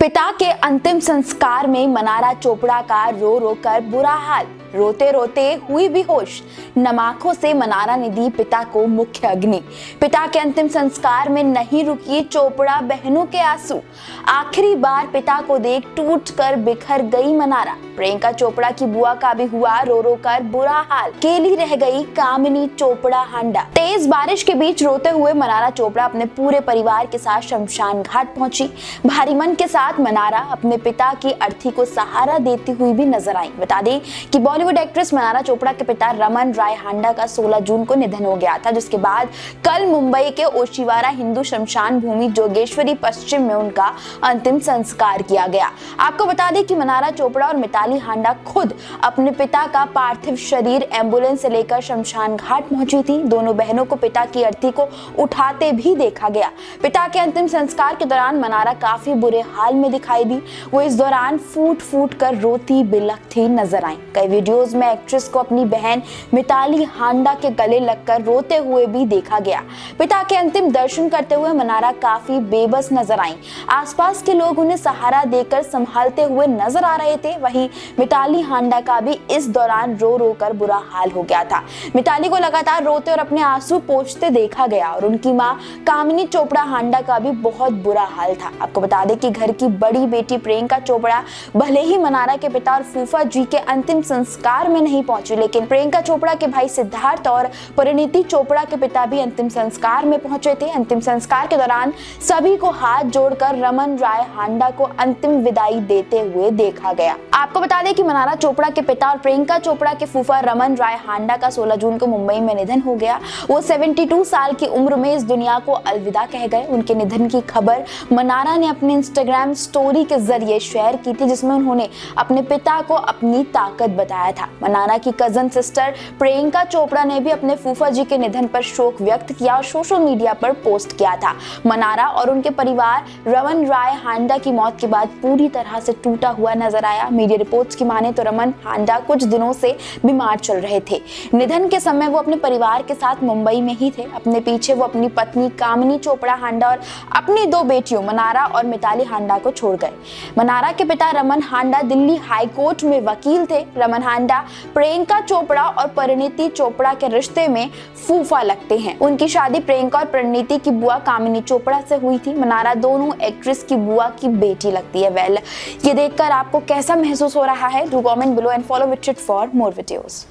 पिता के अंतिम संस्कार में मनारा चोपड़ा का रो रो कर बुरा हाल, रोते रोते हुई बेहोश, नम आंखों से मनारा ने दी पिता को मुख्य अग्नि। पिता के अंतिम संस्कार में नहीं रुकी चोपड़ा बहनों के आंसू, आखिरी बार पिता को देख टूट कर बिखर गई मनारा। प्रियंका चोपड़ा की बुआ का भी हुआ रो रो कर बुरा हाल, अकेली रह गई कामिनी चोपड़ा हांडा। तेज बारिश के बीच रोते हुए मनारा चोपड़ा अपने पूरे परिवार के साथ शमशान घाट पहुंची। भारी मन के साथ मनारा अपने पिता की अर्थी को सहारा देती हुई भी नजर आई। बता दें कि बॉलीवुड एक्ट्रेस मनारा चोपड़ा के पिता रमन राय हांडा का 16 जून को निधन हो गया था, जिसके बाद कल मुंबई के ओशिवारा हिंदू शमशान भूमि जोगेश्वरी पश्चिम में उनका अंतिम संस्कार किया गया। आपको बता दें कि मनारा चोपड़ा और मिताली हांडा खुद अपने पिता का पार्थिव शरीर एम्बुलेंस से लेकर शमशान घाट पहुंची थी। दोनों बहनों को पिता की अर्थी को उठाते भी देखा गया। पिता के अंतिम संस्कार के दौरान मनारा काफी बुरे हाल में दिखाई दी। वो इस दौरान फूट फूट कर रोती बिलखती नजर आई। कई वीडियोस में एक्ट्रेस को अपनी बहन मिताली हांडा के गले लगकर रोते हुए भी देखा गया। पिता के अंतिम दर्शन करते हुए मनारा काफी बेबस नजर आई। आसपास के लोग उन्हें सहारा देकर संभालते हुए नजर आ रहे थे। वहीं मिताली हांडा का भी इस दौरान रो रो कर बुरा हाल हो गया था। मिताली को लगातार रोते और अपने आंसू पोंछते देखा गया और उनकी मां कामिनी चोपड़ा हांडा का भी बहुत बुरा हाल था। आपको बता दें कि घर की बड़ी बेटी प्रियंका चोपड़ा भले ही मनारा के पिता और फूफा जी के अंतिम संस्कार में नहीं पहुंची, लेकिन प्रियंका चोपड़ा के भाई सिद्धार्थ और परिणीति चोपड़ा के पिता भी अंतिम संस्कार में पहुंचे थे। अंतिम संस्कार के दौरान सभी को हाथ जोड़कर रमन राय हांडा को अंतिम विदाई देते हुए देखा गया। आपको बता दें कि मनारा चोपड़ा के पिता और प्रियंका चोपड़ा के फूफा रमन राय हांडा का 16 जून को मुंबई में निधन हो गया। वो 72 साल की उम्र में इस दुनिया को अलविदा कह गए। उनके निधन की खबर मनारा ने अपने इंस्टाग्राम स्टोरी के जरिए शेयर की थी, जिसमें उन्होंने अपने पिता को अपनी ताकत बताया था। मनारा की कजन सिस्टर प्रियंका चोपड़ा ने भी अपने फूफा जी के निधन पर शोक व्यक्त किया और सोशल मीडिया पर पोस्ट किया था। मनारा और उनके परिवार रमन राय हांडा की मौत के बाद पूरी तरह से टूटा हुआ नजर आया। मीडिया रिपोर्ट्स की माने तो रमन हांडा कुछ दिनों से बीमार चल रहे थे। निधन के समय वो अपने परिवार के साथ मुंबई में ही थे। अपने पीछे वो अपनी पत्नी कामिनी चोपड़ा हांडा और अपनी 2 बेटियों मनारा और मिताली हांडा को छोड़ गए। मनारा के पिता रमन हांडा दिल्ली हाई कोर्ट में वकील थे। रमन हांडा प्रियंका चोपड़ा और परिणीति चोपड़ा के रिश्ते में फूफा लगते हैं। उनकी शादी प्रियंका और परिणीति की बुआ कामिनी चोपड़ा से हुई थी। मनारा दोनों एक्ट्रेस की बुआ की बेटी लगती है। वेल, ये देखकर आपको कैसा महसूस हो रहा है? Do comment below and follow which it for more videos.